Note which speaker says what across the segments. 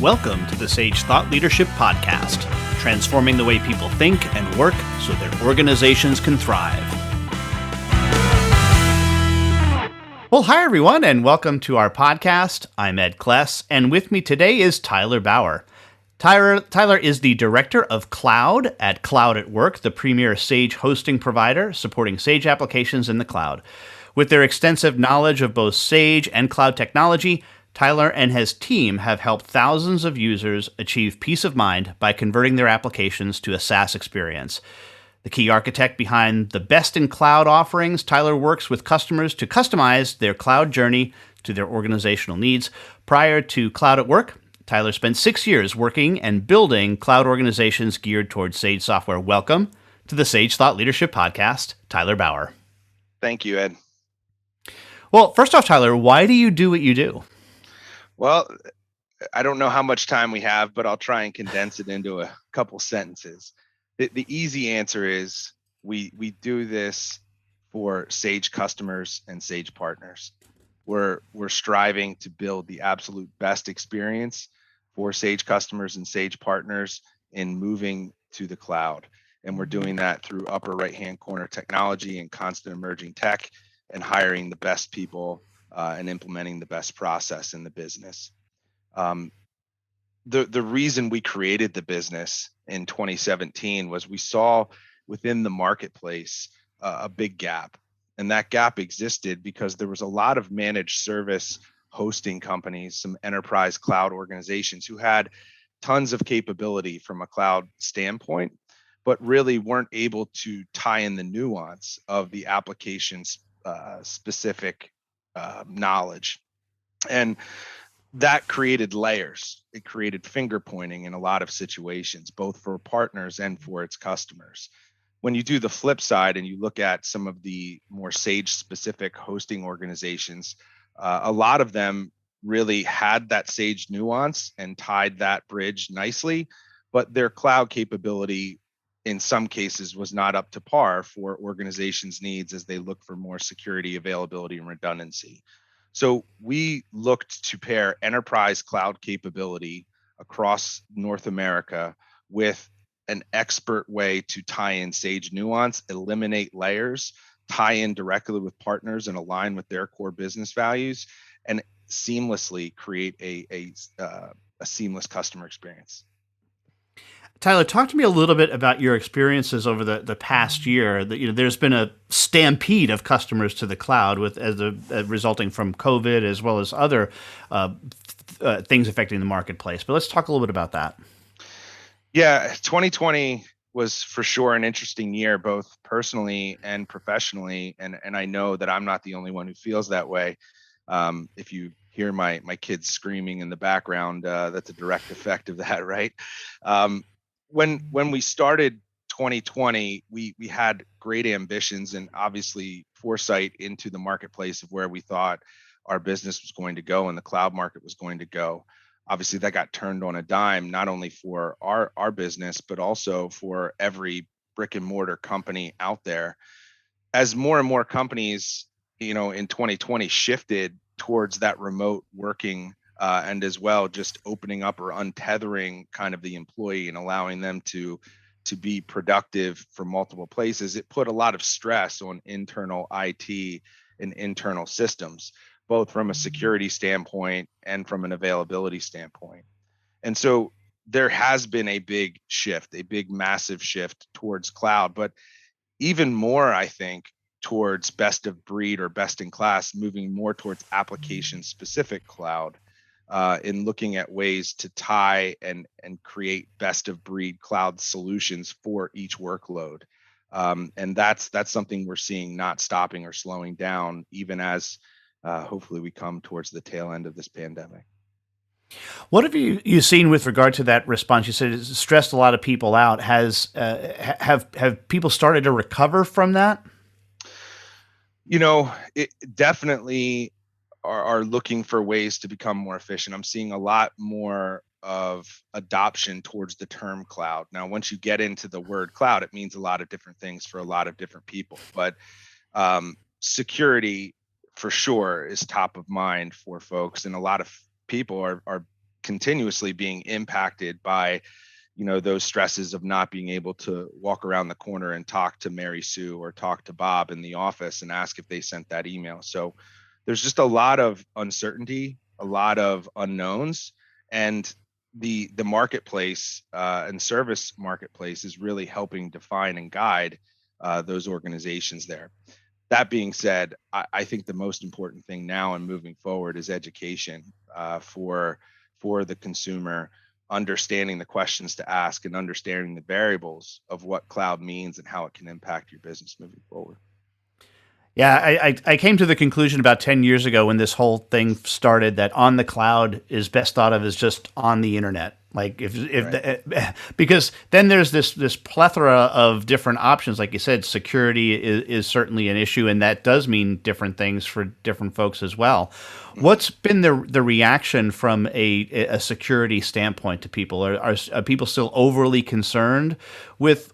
Speaker 1: Welcome to the Sage Thought Leadership Podcast, transforming the way people think and work so their organizations can thrive. Well, hi, everyone, and welcome to our podcast. I'm Ed Kless, and with me today is Tyler Bauer. Tyler is the Director of Cloud at Cloud at Work, the premier Sage hosting provider supporting Sage applications in the cloud. With their extensive knowledge of both Sage and cloud technology, Tyler and his team have helped thousands of users achieve peace of mind by converting their applications to a SaaS experience. The key architect behind the best-in-cloud offerings, Tyler works with customers to customize their cloud journey to their organizational needs. Prior to Cloud at Work, Tyler spent 6 years working and building cloud organizations geared towards Sage software. Welcome to the Sage Thought Leadership Podcast, Tyler Bauer.
Speaker 2: Thank you, Ed.
Speaker 1: Well, first off, Tyler, why do you do what you do?
Speaker 2: Well, I don't know how much time we have, but I'll try and condense it into a couple sentences. The easy answer is we do this for Sage customers and Sage partners. We're striving to build the absolute best experience for Sage customers and Sage partners in moving to the cloud. And we're doing that through upper right-hand corner technology and constant emerging tech and hiring the best people and implementing the best process in the business. The reason we created the business in 2017 was we saw within the marketplace a big gap. And that gap existed because there was a lot of managed service hosting companies, some enterprise cloud organizations who had tons of capability from a cloud standpoint, but really weren't able to tie in the nuance of the application's specific knowledge. And that created layers. It created finger pointing in a lot of situations, both for partners and for its customers. When you do the flip side and you look at some of the more Sage specific hosting organizations, a lot of them really had that Sage nuance and tied that bridge nicely, but their cloud capability in some cases was not up to par for organizations' needs as they look for more security, availability, and redundancy. So we looked to pair enterprise cloud capability across North America with an expert way to tie in Sage nuance, eliminate layers, tie in directly with partners and align with their core business values, and seamlessly create a seamless customer experience.
Speaker 1: Tyler, talk to me a little bit about your experiences over the past year. There's been a stampede of customers to the cloud resulting from COVID as well as other things affecting the marketplace. But let's talk a little bit about that.
Speaker 2: Yeah, 2020 was for sure an interesting year, both personally and professionally. And I know that I'm not the only one who feels that way. If you hear my kids screaming in the background, that's a direct effect of that, right? When we started 2020, we had great ambitions and obviously foresight into the marketplace of where we thought our business was going to go and the cloud market was going to go. Obviously, that got turned on a dime, not only for our business, but also for every brick and mortar company out there. As more and more companies, in 2020 shifted towards that remote working and as well just opening up or untethering kind of the employee and allowing them to be productive from multiple places, it put a lot of stress on internal IT and internal systems, both from a security standpoint and from an availability standpoint. And so there has been a big shift, a big massive shift towards cloud, but even more, I think, towards best of breed or best in class, moving more towards application specific cloud. In looking at ways to tie and create best of breed cloud solutions for each workload. And that's something we're seeing not stopping or slowing down, even as hopefully we come towards the tail end of this pandemic.
Speaker 1: What have you seen with regard to that response? You said it stressed a lot of people out. Have people started to recover from that?
Speaker 2: It definitely are looking for ways to become more efficient. I'm seeing a lot more of adoption towards the term cloud. Now, once you get into the word cloud, it means a lot of different things for a lot of different people. But security, for sure, is top of mind for folks. And a lot of people are continuously being impacted by, those stresses of not being able to walk around the corner and talk to Mary Sue or talk to Bob in the office and ask if they sent that email. So there's just a lot of uncertainty, a lot of unknowns, and the marketplace and service marketplace is really helping define and guide those organizations there. That being said, I think the most important thing now and moving forward is education for the consumer, understanding the questions to ask and understanding the variables of what cloud means and how it can impact your business moving forward.
Speaker 1: Yeah, I came to the conclusion about 10 years ago when this whole thing started that on the cloud is best thought of as just on the internet. Like because then there's this plethora of different options. Like you said, security is certainly an issue, and that does mean different things for different folks as well. What's been the reaction from a security standpoint to people? Are people still overly concerned with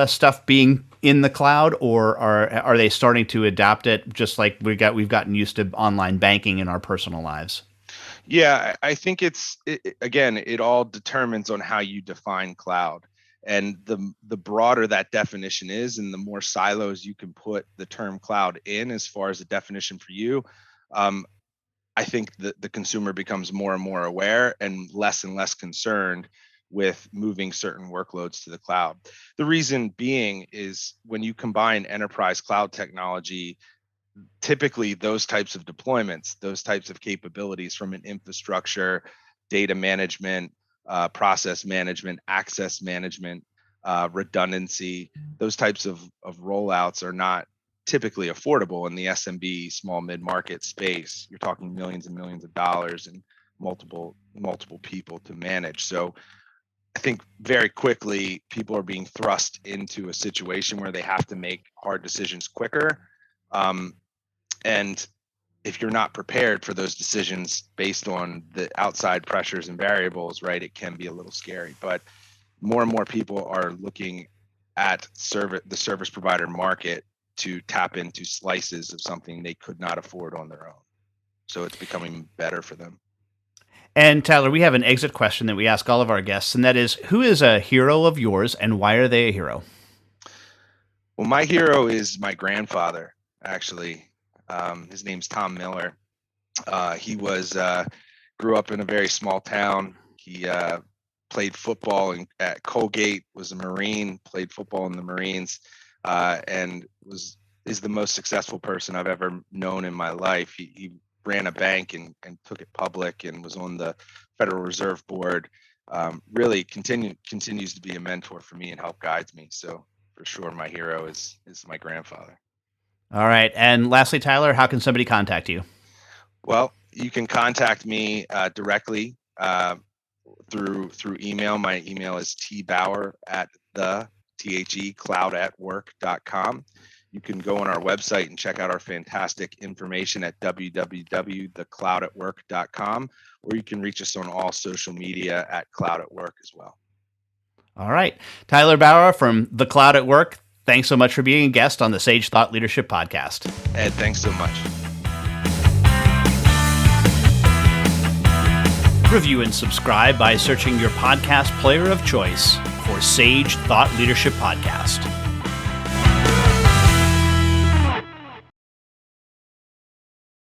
Speaker 1: stuff being in the cloud, or are they starting to adapt it just like we've gotten used to online banking in our personal lives?
Speaker 2: Yeah, I think it all determines on how you define cloud. And the broader that definition is, and the more silos you can put the term cloud in as far as a definition for you, I think the consumer becomes more and more aware and less concerned with moving certain workloads to the cloud. The reason being is when you combine enterprise cloud technology, typically those types of deployments, those types of capabilities from an infrastructure, data management, process management, access management, redundancy, those types of rollouts are not typically affordable in the SMB, small mid-market space. You're talking millions and millions of dollars and multiple people to manage. So I think very quickly people are being thrust into a situation where they have to make hard decisions quicker. And if you're not prepared for those decisions based on the outside pressures and variables, right, it can be a little scary. But more and more people are looking at the service provider market to tap into slices of something they could not afford on their own. So it's becoming better for them.
Speaker 1: And Tyler, we have an exit question that we ask all of our guests, and that is, who is a hero of yours and why are they a hero?
Speaker 2: Well, my hero is my grandfather, actually. His name's Tom Miller. He grew up in a very small town. He played football at Colgate, was a Marine, played football in the Marines, and is the most successful person I've ever known in my life. He ran a bank and took it public and was on the Federal Reserve Board. Really continues to be a mentor for me and help guides me. So for sure, my hero is my grandfather.
Speaker 1: All right. And lastly, Tyler, how can somebody contact you?
Speaker 2: Well, you can contact me directly through email. My email is tbauer@cloudatwork.com. You can go on our website and check out our fantastic information at www.thecloudatwork.com, or you can reach us on all social media at Cloud at Work as well.
Speaker 1: All right. Tyler Bauer from The Cloud at Work, thanks so much for being a guest on the Sage Thought Leadership Podcast.
Speaker 2: Ed, thanks so much.
Speaker 1: Review and subscribe by searching your podcast player of choice for Sage Thought Leadership Podcast.